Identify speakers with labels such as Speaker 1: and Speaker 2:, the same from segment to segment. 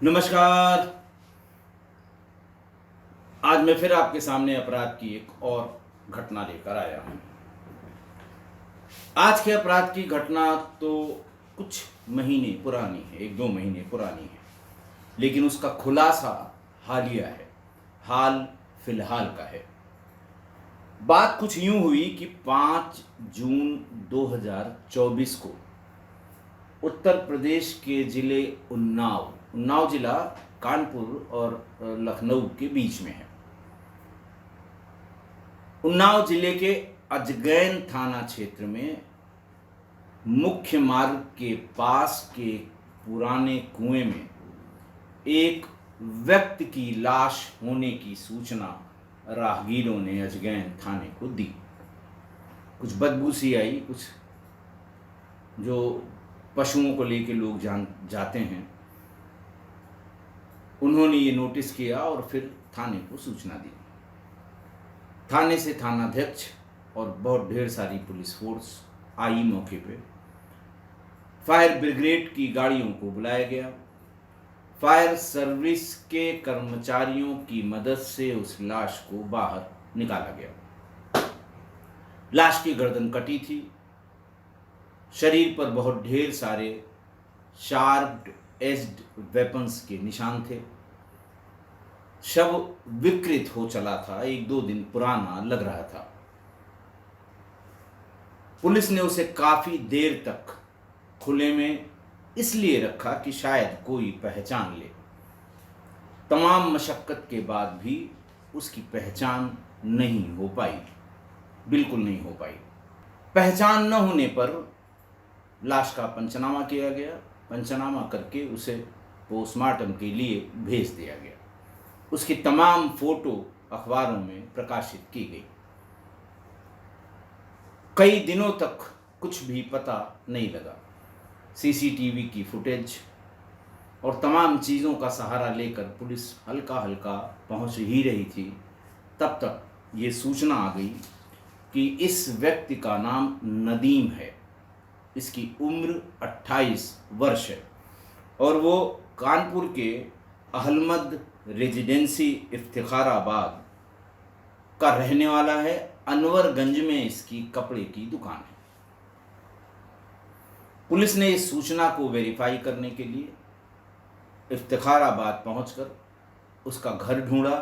Speaker 1: नमस्कार। आज मैं फिर आपके सामने अपराध की एक और घटना लेकर आया हूं। आज के अपराध की घटना तो कुछ महीने पुरानी है, 1-2 महीने पुरानी है, लेकिन उसका खुलासा हालिया है, हाल फिलहाल का है। बात कुछ यूं हुई कि 5 जून 2024 को उत्तर प्रदेश के जिले उन्नाव जिला कानपुर और लखनऊ के बीच में है। उन्नाव जिले के अजगैन थाना क्षेत्र में मुख्य मार्ग के पास के पुराने कुएं में एक व्यक्ति की लाश होने की सूचना राहगीरों ने अजगैन थाने को दी। कुछ बदबू सी आई, कुछ जो पशुओं को लेके लोग जाते हैं, उन्होंने ये नोटिस किया और फिर थाने को सूचना दी। थाने से थानाध्यक्ष और बहुत ढेर सारी पुलिस फोर्स आई मौके पे। फायर ब्रिगेड की गाड़ियों को बुलाया गया। फायर सर्विस के कर्मचारियों की मदद से उस लाश को बाहर निकाला गया। लाश की गर्दन कटी थी, शरीर पर बहुत ढेर सारे शार्प्ड एज्ड वेपन्स के निशान थे। शव विकृत हो चला था, 1-2 दिन पुराना लग रहा था। पुलिस ने उसे काफी देर तक खुले में इसलिए रखा कि शायद कोई पहचान ले। तमाम मशक्कत के बाद भी उसकी पहचान नहीं हो पाई, बिल्कुल नहीं हो पाई। पहचान न होने पर लाश का पंचनामा किया गया। पंचनामा करके उसे पोस्टमार्टम के लिए भेज दिया गया। उसकी तमाम फोटो अखबारों में प्रकाशित की गई। कई दिनों तक कुछ भी पता नहीं लगा। सीसीटीवी की फुटेज और तमाम चीज़ों का सहारा लेकर पुलिस हल्का हल्का पहुंच ही रही थी, तब तक ये सूचना आ गई कि इस व्यक्ति का नाम नदीम है। इसकी उम्र 28 वर्ष है और वो कानपुर के अहमद रेजिडेंसी इफ्तिखाराबाद का रहने वाला है। अनवरगंज में इसकी कपड़े की दुकान है। पुलिस ने इस सूचना को वेरीफाई करने के लिए इफ्तिखाराबाद पहुंचकर उसका घर ढूंढा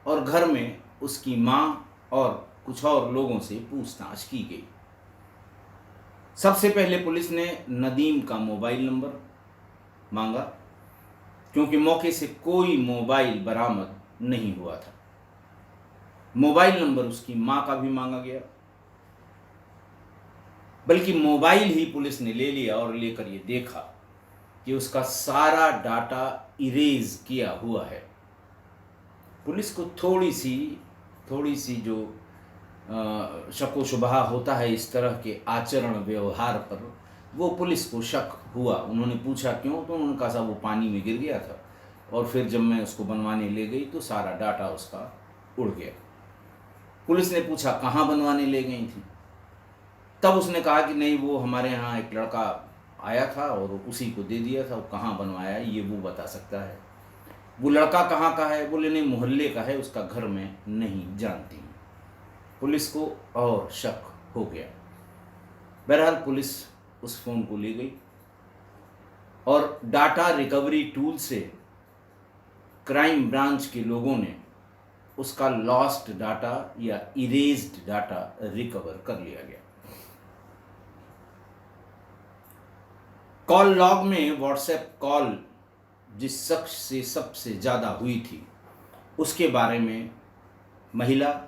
Speaker 1: और घर में उसकी मां और कुछ और लोगों से पूछताछ की गई। सबसे पहले पुलिस ने नदीम का मोबाइल नंबर मांगा, क्योंकि मौके से कोई मोबाइल बरामद नहीं हुआ था। मोबाइल नंबर उसकी मां का भी मांगा गया, बल्कि मोबाइल ही पुलिस ने ले लिया और लेकर ये देखा कि उसका सारा डाटा इरेज किया हुआ है। पुलिस को थोड़ी सी जो शक शुबहा होता है इस तरह के आचरण व्यवहार पर, वो पुलिस को शक हुआ। उन्होंने पूछा क्यों, तो उन्होंने कहा वो पानी में गिर गया था और फिर जब मैं उसको बनवाने ले गई तो सारा डाटा उसका उड़ गया। पुलिस ने पूछा कहाँ बनवाने ले गई थी, तब उसने कहा कि नहीं, वो हमारे यहाँ एक लड़का आया था और उसी को दे दिया था। वो कहाँ बनवाया ये वो बता सकता है। वो लड़का कहाँ का है, बोले नहीं मोहल्ले का है, उसका घर मैं नहीं जानती हूँ। पुलिस को और शक हो गया। बहरहाल पुलिस उस फ़ोन को ले गई और डाटा रिकवरी टूल से क्राइम ब्रांच के लोगों ने उसका लॉस्ट डाटा या इरेज्ड डाटा रिकवर कर लिया गया। कॉल लॉग में व्हाट्सएप कॉल जिस शख्स से सबसे ज़्यादा हुई थी उसके बारे में महिला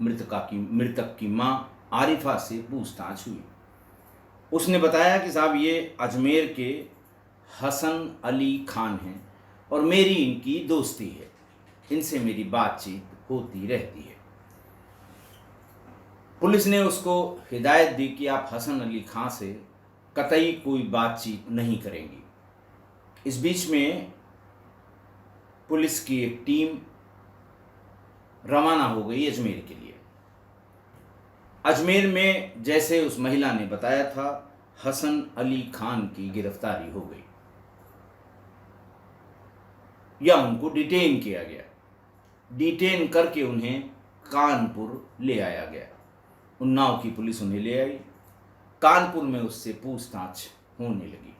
Speaker 1: मृतक की मां आरिफा से पूछताछ हुई। उसने बताया कि साहब ये अजमेर के हसन अली खान हैं और मेरी इनकी दोस्ती है, इनसे मेरी बातचीत होती रहती है। पुलिस ने उसको हिदायत दी कि आप हसन अली खान से कतई कोई बातचीत नहीं करेंगी। इस बीच में पुलिस की एक टीम रवाना हो गई अजमेर के लिए। अजमेर में जैसे उस महिला ने बताया था, हसन अली खान की गिरफ्तारी हो गई। या उनको डिटेन किया गया। डिटेन करके उन्हें कानपुर ले आया गया। उन्नाव की पुलिस उन्हें ले आई। कानपुर में उससे पूछताछ होने लगी।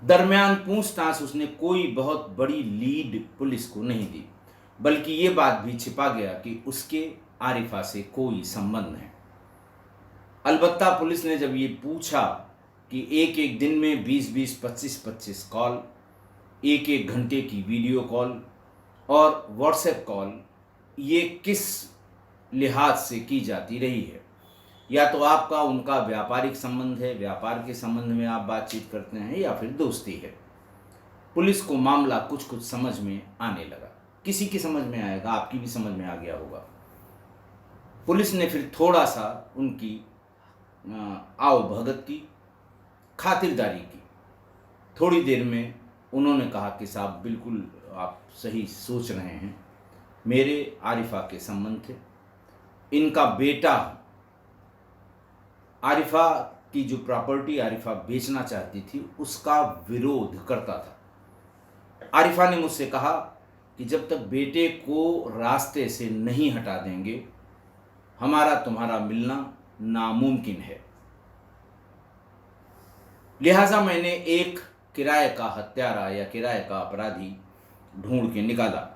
Speaker 1: दरमियान पूछताछ उसने कोई बहुत बड़ी लीड पुलिस को नहीं दी, बल्कि ये बात भी छिपा गया कि उसके आरिफा से कोई संबंध है। अलबत्ता पुलिस ने जब ये पूछा कि एक एक दिन में 20-20, 25-25 कॉल, एक एक घंटे की वीडियो कॉल और व्हाट्सएप कॉल ये किस लिहाज से की जाती रही है, या तो आपका उनका व्यापारिक संबंध है, व्यापार के संबंध में आप बातचीत करते हैं, या फिर दोस्ती है। पुलिस को मामला कुछ कुछ समझ में आने लगा। किसी की समझ में आएगा, आपकी भी समझ में आ गया होगा। पुलिस ने फिर थोड़ा सा उनकी आओ भगत की, खातिरदारी की। थोड़ी देर में उन्होंने कहा कि साहब बिल्कुल आप सही सोच रहे हैं, मेरे आरिफा के संबंध थे। इनका बेटा आरिफा की जो प्रॉपर्टी आरिफा बेचना चाहती थी उसका विरोध करता था। आरिफा ने मुझसे कहा कि जब तक बेटे को रास्ते से नहीं हटा देंगे हमारा तुम्हारा मिलना नामुमकिन है। लिहाजा मैंने एक किराए का हत्यारा या किराए का अपराधी ढूंढ के निकाला।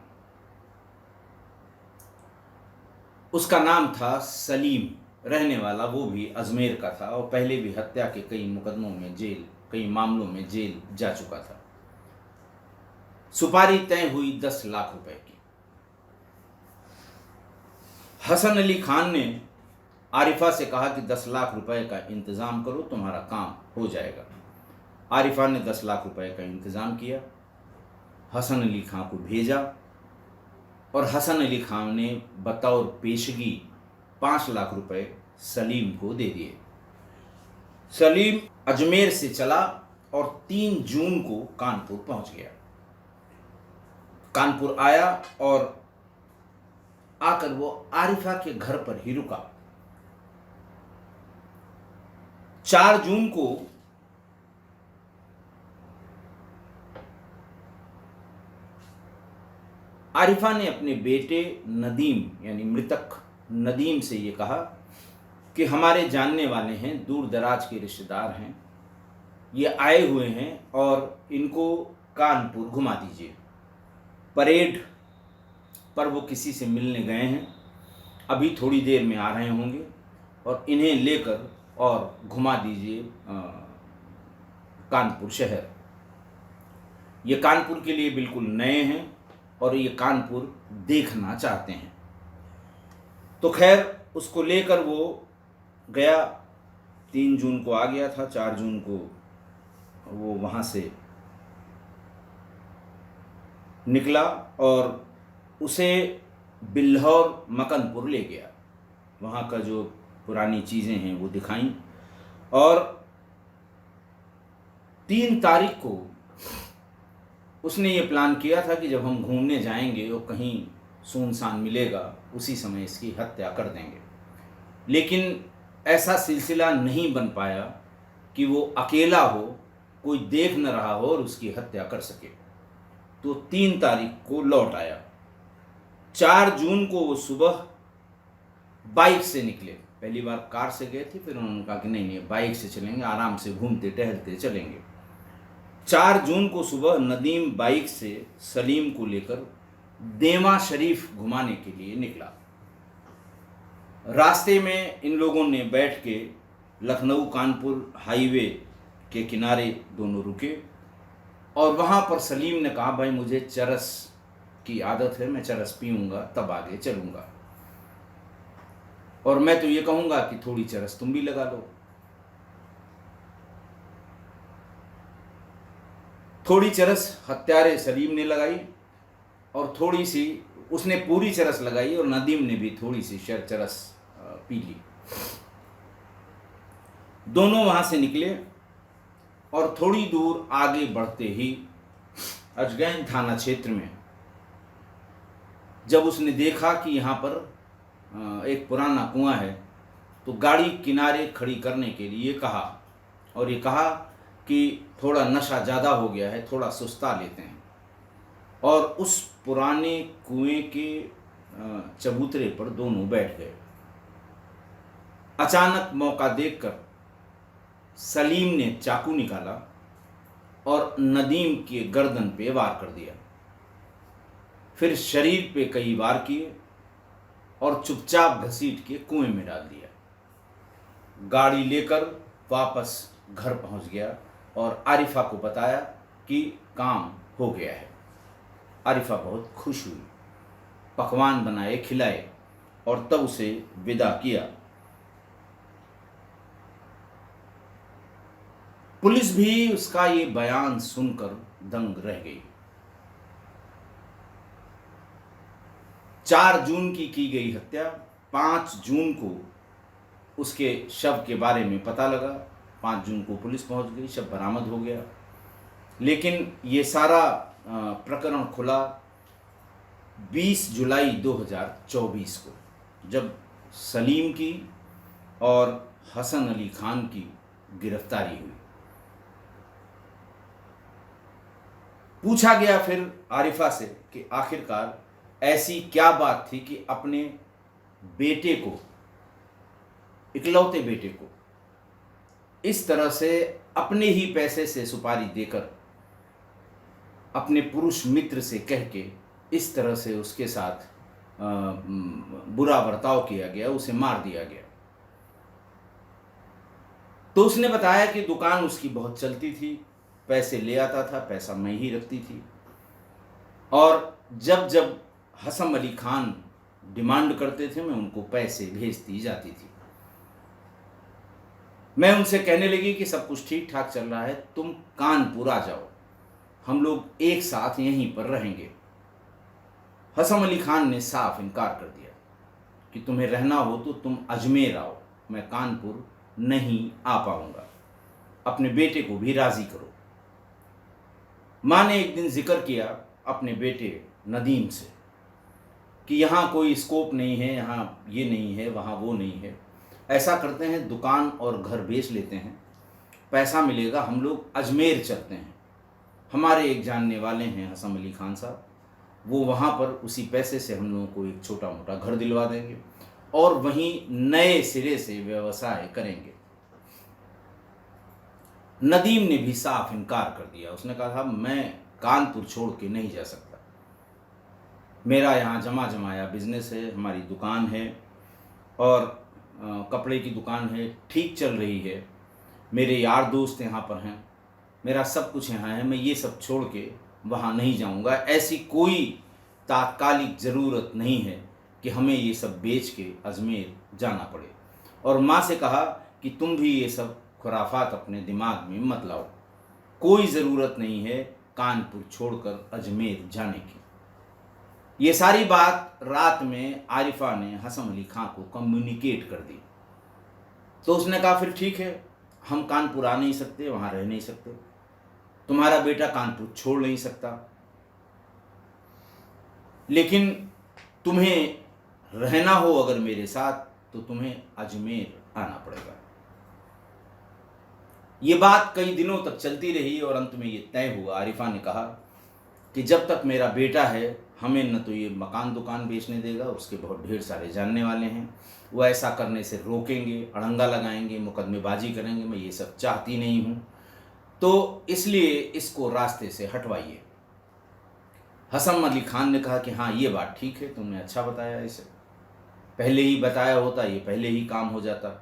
Speaker 1: उसका नाम था सलीम, रहने वाला वो भी अजमेर का था और पहले भी हत्या के कई मुकदमों में जेल, कई मामलों में जेल जा चुका था। सुपारी तय हुई 10 लाख रुपए की। हसन अली खान ने आरिफा से कहा कि 10 लाख रुपए का इंतजाम करो, तुम्हारा काम हो जाएगा। आरिफा ने 10 लाख रुपए का इंतजाम किया, हसन अली खान को भेजा और हसन अली खान ने बतौर पेशगी 5 लाख रुपए सलीम को दे दिए। सलीम अजमेर से चला और 3 जून को कानपुर पहुंच गया। कानपुर आया और आकर वो आरिफा के घर पर ही रुका। 4 जून को आरिफा ने अपने बेटे नदीम यानी मृतक नदीम से ये कहा कि हमारे जानने वाले हैं, दूर दराज के रिश्तेदार हैं, ये आए हुए हैं और इनको कानपुर घुमा दीजिए। परेड पर वो किसी से मिलने गए हैं, अभी थोड़ी देर में आ रहे होंगे और इन्हें लेकर और घुमा दीजिए कानपुर शहर। ये कानपुर के लिए बिल्कुल नए हैं और ये कानपुर देखना चाहते हैं। तो खैर उसको लेकर वो गया। 3 जून को आ गया था, 4 जून को वो वहाँ से निकला और उसे बिल्हौर मकनपुर ले गया। वहाँ का जो पुरानी चीज़ें हैं वो दिखाईं और 3 तारीख को उसने ये प्लान किया था कि जब हम घूमने जाएंगे और कहीं सुनसान मिलेगा उसी समय इसकी हत्या कर देंगे। लेकिन ऐसा सिलसिला नहीं बन पाया कि वो अकेला हो, कोई देख न रहा हो और उसकी हत्या कर सके। तो 3 तारीख को लौट आया। 4 जून को वो सुबह बाइक से निकले। पहली बार कार से गए थे, फिर उन्होंने कहा कि नहीं बाइक से चलेंगे, आराम से घूमते टहलते चलेंगे। 4 जून को सुबह नदीम बाइक से सलीम को लेकर देवा शरीफ घुमाने के लिए निकला। रास्ते में इन लोगों ने बैठ के लखनऊ कानपुर हाईवे के किनारे दोनों रुके और वहाँ पर सलीम ने कहा भाई मुझे चरस की आदत है, मैं चरस पीऊँगा तब आगे चलूँगा, और मैं तो ये कहूँगा कि थोड़ी चरस तुम भी लगा लो। थोड़ी चरस हत्यारे सलीम ने लगाई और थोड़ी सी उसने पूरी चरस लगाई और नदीम ने भी थोड़ी सी चरस पी ली। दोनों वहां से निकले और थोड़ी दूर आगे बढ़ते ही अजगैन थाना क्षेत्र में जब उसने देखा कि यहाँ पर एक पुराना कुआं है तो गाड़ी किनारे खड़ी करने के लिए कहा और ये कहा कि थोड़ा नशा ज़्यादा हो गया है, थोड़ा सुस्ता लेते हैं, और उस पुराने कुएं के चबूतरे पर दोनों बैठ गए। अचानक मौका देखकर सलीम ने चाकू निकाला और नदीम के गर्दन पे वार कर दिया, फिर शरीर पे कई वार किए और चुपचाप घसीट के कुएं में डाल दिया। गाड़ी लेकर वापस घर पहुंच गया और आरिफा को बताया कि काम हो गया है। आरिफा बहुत खुश हुई, पकवान बनाए खिलाए और तब उसे विदा किया। पुलिस भी उसका ये बयान सुनकर दंग रह गई। 4 जून की गई हत्या, 5 जून को उसके शव के बारे में पता लगा। 5 जून को पुलिस पहुंच गई, शव बरामद हो गया। लेकिन ये सारा प्रकरण खुला 20 जुलाई 2024 को, जब सलीम की और हसन अली खान की गिरफ्तारी हुई। पूछा गया फिर आरिफा से कि आखिरकार ऐसी क्या बात थी कि अपने बेटे को, इकलौते बेटे को, इस तरह से अपने ही पैसे से सुपारी देकर, अपने पुरुष मित्र से कह के इस तरह से उसके साथ बुरा बर्ताव किया गया, उसे मार दिया गया। तो उसने बताया कि दुकान उसकी बहुत चलती थी, पैसे ले आता था, पैसा मैं ही रखती थी, और जब जब हसन अली खान डिमांड करते थे मैं उनको पैसे भेजती जाती थी। मैं उनसे कहने लगी कि सब कुछ ठीक ठाक चल रहा है, तुम कानपुर आ जाओ, हम लोग एक साथ यहीं पर रहेंगे। हसन अली खान ने साफ इनकार कर दिया कि तुम्हें रहना हो तो तुम अजमेर आओ, मैं कानपुर नहीं आ पाऊंगा, अपने बेटे को भी राजी करो। माँ ने एक दिन जिक्र किया अपने बेटे नदीम से कि यहाँ कोई स्कोप नहीं है, यहाँ ये नहीं है, वहाँ वो नहीं है, ऐसा करते हैं दुकान और घर बेच लेते हैं, पैसा मिलेगा, हम लोग अजमेर चलते हैं। हमारे एक जानने वाले हैं हसन अली खान साहब, वो वहाँ पर उसी पैसे से हम लोगों को एक छोटा मोटा घर दिलवा देंगे और वहीं नए सिरे से व्यवसाय करेंगे। नदीम ने भी साफ इनकार कर दिया। उसने कहा था मैं कानपुर छोड़ के नहीं जा सकता, मेरा यहाँ जमा जमाया बिजनेस है, हमारी दुकान है और कपड़े की दुकान है, ठीक चल रही है, मेरे यार दोस्त यहाँ पर हैं, मेरा सब कुछ यहाँ है, मैं ये सब छोड़ के वहाँ नहीं जाऊँगा। ऐसी कोई तात्कालिक ज़रूरत नहीं है कि हमें ये सब बेच के अजमेर जाना पड़े। और माँ से कहा कि तुम भी ये सब खुराफात अपने दिमाग में मत लाओ, कोई ज़रूरत नहीं है कानपुर छोड़कर अजमेर जाने की। ये सारी बात रात में आरिफा ने हसन अली खां को कम्युनिकेट कर दी। तो उसने कहा फिर ठीक है, हम कानपुर आ नहीं सकते, वहाँ रह नहीं सकते, तुम्हारा बेटा कानपुर छोड़ नहीं सकता, लेकिन तुम्हें रहना हो अगर मेरे साथ तो तुम्हें अजमेर आना पड़ेगा। ये बात कई दिनों तक चलती रही और अंत में ये तय हुआ। आरिफा ने कहा कि जब तक मेरा बेटा है हमें न तो ये मकान दुकान बेचने देगा, उसके बहुत ढेर सारे जानने वाले हैं, वो ऐसा करने से रोकेंगे, अड़ंगा लगाएंगे, मुकदमेबाजी करेंगे, मैं ये सब चाहती नहीं हूँ, तो इसलिए इसको रास्ते से हटवाइए। हसन अली खान ने कहा कि हाँ ये बात ठीक है, तुमने अच्छा बताया, इसे पहले ही बताया होता ये पहले ही काम हो जाता।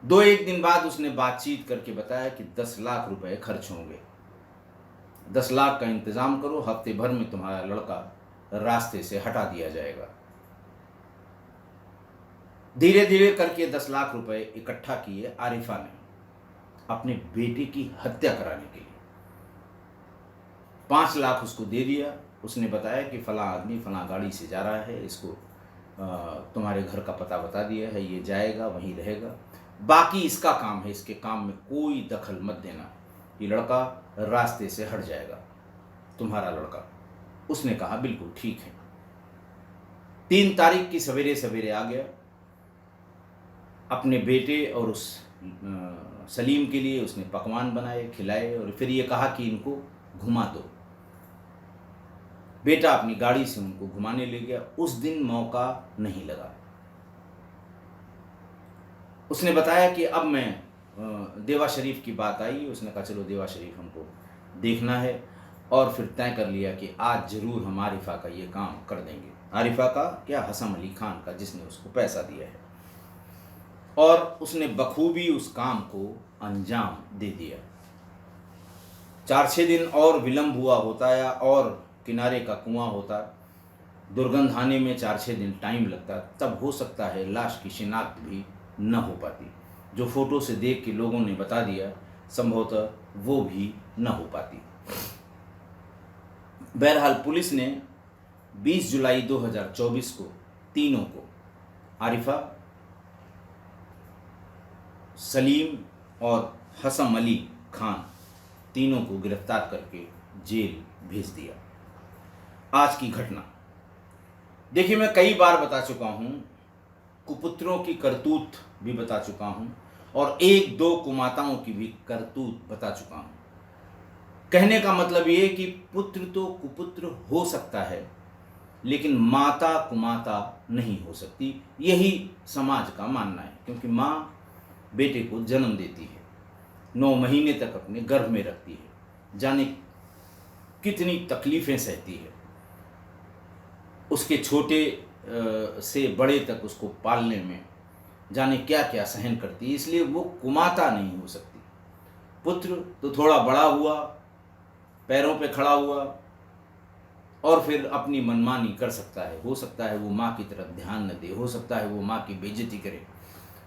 Speaker 1: 2-1 दिन बाद उसने बातचीत करके बताया कि 10 लाख रुपए खर्च होंगे, 10 लाख का इंतज़ाम करो, हफ्ते भर में तुम्हारा लड़का रास्ते से हटा दिया जाएगा। धीरे धीरे करके 10 लाख रुपए इकट्ठा किए आरिफा ने अपने बेटे की हत्या कराने के लिए। 5 लाख उसको दे दिया। उसने बताया कि फला आदमी फला गाड़ी से जा रहा है, इसको तुम्हारे घर का पता बता दिया है, ये जाएगा वहीं रहेगा, बाकी इसका काम है, इसके काम में कोई दखल मत देना, ये लड़का रास्ते से हट जाएगा, तुम्हारा लड़का। उसने कहा बिल्कुल ठीक है। 3 तारीख की सवेरे सवेरे आ गया, अपने बेटे और उस सलीम के लिए उसने पकवान बनाए, खिलाए और फिर ये कहा कि इनको घुमा दो। बेटा अपनी गाड़ी से उनको घुमाने ले गया। उस दिन मौका नहीं लगा। उसने बताया कि अब मैं देवा शरीफ की बात आई, उसने कहा चलो देवा शरीफ हमको देखना है, और फिर तय कर लिया कि आज ज़रूर हम आरिफा का ये काम कर देंगे। आरिफा का क्या, हसन अली खान का, जिसने उसको पैसा दिया है। और उसने बखूबी उस काम को अंजाम दे दिया। 4-6 दिन और विलम्ब हुआ होता या और किनारे का कुआं होता, दुर्गंध आने में 4-6 दिन टाइम लगता, तब हो सकता है लाश की शिनाख्त भी न हो पाती। जो फोटो से देख के लोगों ने बता दिया, संभवतः वो भी न हो पाती। बहरहाल पुलिस ने 20 जुलाई 2024 को तीनों को, आरिफा, सलीम और हसन अली खान, तीनों को गिरफ्तार करके जेल भेज दिया। आज की घटना देखिए, मैं कई बार बता चुका हूं, कुपुत्रों की करतूत भी बता चुका हूं और 1-2 कुमाताओं की भी करतूत बता चुका हूं। कहने का मतलब ये कि पुत्र तो कुपुत्र हो सकता है, लेकिन माता कुमाता नहीं हो सकती। यही समाज का मानना है, क्योंकि माँ बेटे को जन्म देती है, 9 महीने तक अपने गर्भ में रखती है, जाने कितनी तकलीफ़ें सहती है, उसके छोटे से बड़े तक उसको पालने में जाने क्या क्या सहन करती है, इसलिए वो कुमाता नहीं हो सकती। पुत्र तो थोड़ा बड़ा हुआ, पैरों पे खड़ा हुआ और फिर अपनी मनमानी कर सकता है। हो सकता है वो माँ की तरफ ध्यान न दे, हो सकता है वो माँ की बेइज्जती करे,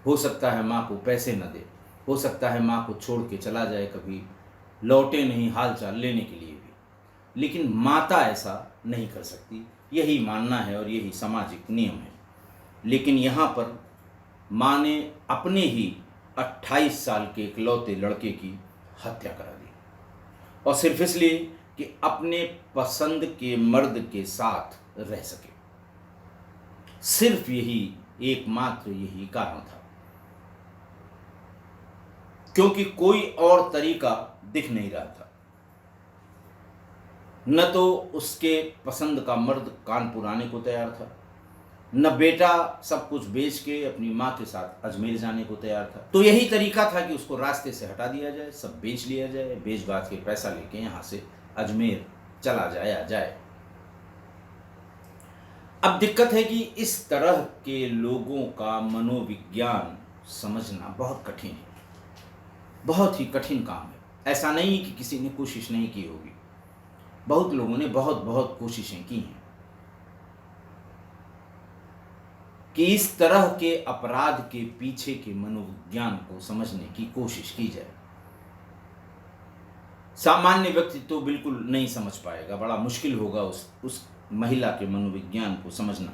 Speaker 1: हो सकता है माँ को पैसे न दे, हो सकता है माँ को छोड़ के चला जाए, कभी लौटे नहीं हाल चाल लेने के लिए भी, लेकिन माता ऐसा नहीं कर सकती। यही मानना है और यही सामाजिक नियम है। लेकिन यहाँ पर माँ ने अपने ही 28 साल के इकलौते लड़के की हत्या करा दी, और सिर्फ इसलिए कि अपने पसंद के मर्द के साथ रह सके। सिर्फ यही, एकमात्र यही कारण था, क्योंकि कोई और तरीका दिख नहीं रहा था। न तो उसके पसंद का मर्द कानपुर आने को तैयार था, न बेटा सब कुछ बेच के अपनी माँ के साथ अजमेर जाने को तैयार था। तो यही तरीका था कि उसको रास्ते से हटा दिया जाए, सब बेच लिया जाए, बेच बाच के पैसा लेके यहाँ से अजमेर चला जाया जाए। अब दिक्कत है कि इस तरह के लोगों का मनोविज्ञान समझना बहुत कठिन है, बहुत ही कठिन काम है। ऐसा नहीं कि किसी ने कोशिश नहीं की होगी, बहुत लोगों ने बहुत कोशिशें की हैं कि इस तरह के अपराध के पीछे के मनोविज्ञान को समझने की कोशिश की जाए। सामान्य व्यक्ति तो बिल्कुल नहीं समझ पाएगा, बड़ा मुश्किल होगा उस महिला के मनोविज्ञान को समझना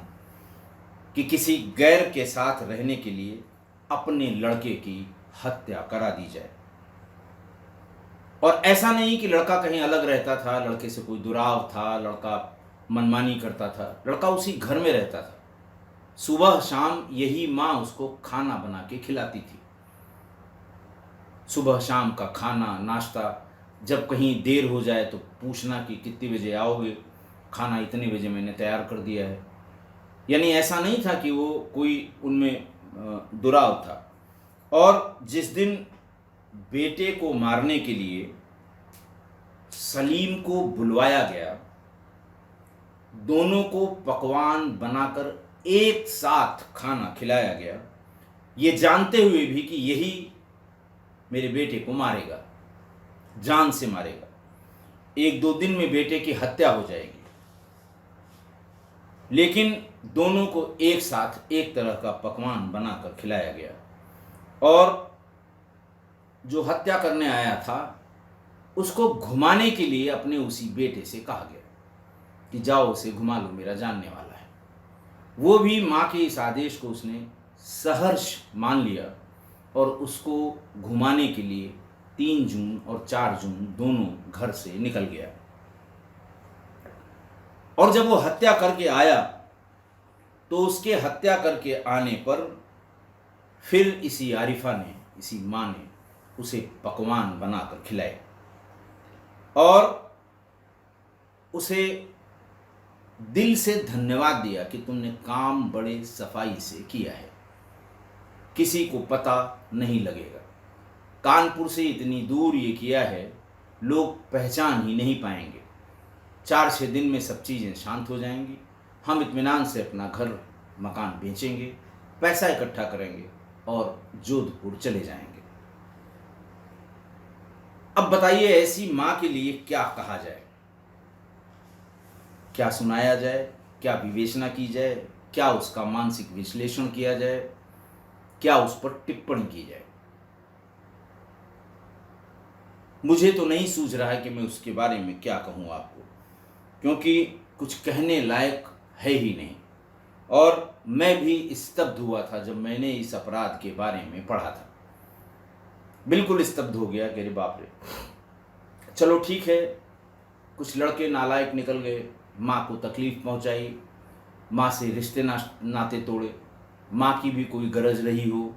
Speaker 1: कि किसी गैर के साथ रहने के लिए अपने लड़के की हत्या करा दी जाए। और ऐसा नहीं कि लड़का कहीं अलग रहता था, लड़के से कोई दुराव था, लड़का मनमानी करता था, लड़का उसी घर में रहता था। सुबह शाम यही माँ उसको खाना बना के खिलाती थी। सुबह शाम का खाना, नाश्ता, जब कहीं देर हो जाए तो पूछना कि कितने बजे आओगे, खाना इतने बजे मैंने तैयार कर दिया है। यानी ऐसा नहीं था कि वो कोई उनमें दुराव था। और जिस दिन बेटे को मारने के लिए सलीम को बुलवाया गया, दोनों को पकवान बनाकर एक साथ खाना खिलाया गया, ये जानते हुए भी कि यही मेरे बेटे को मारेगा, जान से मारेगा, 1-2 दिन में बेटे की हत्या हो जाएगी। लेकिन दोनों को एक साथ एक तरह का पकवान बनाकर खिलाया गया, और जो हत्या करने आया था उसको घुमाने के लिए अपने उसी बेटे से कहा गया कि जाओ उसे घुमा लो, मेरा जानने वाला है। वो भी माँ के इस आदेश को उसने सहर्ष मान लिया और उसको घुमाने के लिए 3 जून और 4 जून दोनों घर से निकल गया। और जब वो हत्या करके आया तो उसके हत्या करके आने पर फिर इसी आरिफा ने, इसी माँ ने उसे पकवान बनाकर खिलाए और उसे दिल से धन्यवाद दिया कि तुमने काम बड़े सफाई से किया है, किसी को पता नहीं लगेगा। कानपुर से इतनी दूर ये किया है, लोग पहचान ही नहीं पाएंगे। 4-6 दिन में सब चीज़ें शांत हो जाएंगी। हम इत्मीनान से अपना घर मकान बेचेंगे, पैसा इकट्ठा करेंगे और जोधपुर चले जाएंगे। अब बताइए, ऐसी माँ के लिए क्या कहा जाए, क्या सुनाया जाए, क्या विवेचना की जाए, क्या उसका मानसिक विश्लेषण किया जाए, क्या उस पर टिप्पणी की जाए। मुझे तो नहीं सूझ रहा है कि मैं उसके बारे में क्या कहूँ आपको, क्योंकि कुछ कहने लायक है ही नहीं। और मैं भी स्तब्ध हुआ था जब मैंने इस अपराध के बारे में पढ़ा था। बिल्कुल स्तब्ध हो गया कि अरे बाप रे। चलो ठीक है, कुछ लड़के नालायक निकल गए, माँ को तकलीफ़ पहुँचाई, माँ से रिश्ते नाते तोड़े, माँ की भी कोई गरज रही हो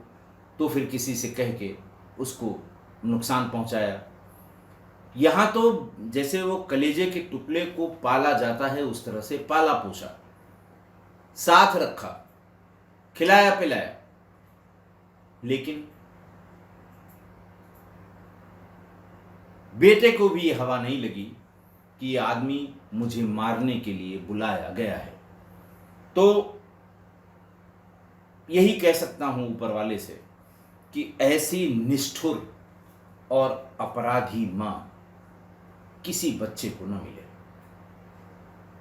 Speaker 1: तो फिर किसी से कह के उसको नुकसान पहुँचाया। यहाँ तो जैसे वो कलेजे के टुकड़े को पाला जाता है उस तरह से पाला पोसा, साथ रखा, खिलाया पिलाया, लेकिन बेटे को भी ये हवा नहीं लगी कि ये आदमी मुझे मारने के लिए बुलाया गया है। तो यही कह सकता हूं ऊपर वाले से कि ऐसी निष्ठुर और अपराधी मां किसी बच्चे को न मिले।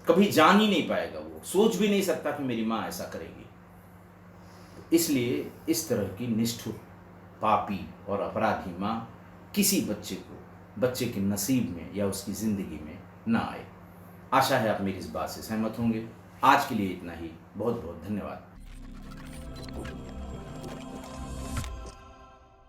Speaker 1: कभी जान ही नहीं पाएगा, वो सोच भी नहीं सकता कि मेरी मां ऐसा करेगी। इसलिए इस तरह की निष्ठुर, पापी और अपराधी मां किसी बच्चे के नसीब में या उसकी ज़िंदगी में ना आए। आशा है आप मेरी इस बात से सहमत होंगे। आज के लिए इतना ही। बहुत बहुत धन्यवाद।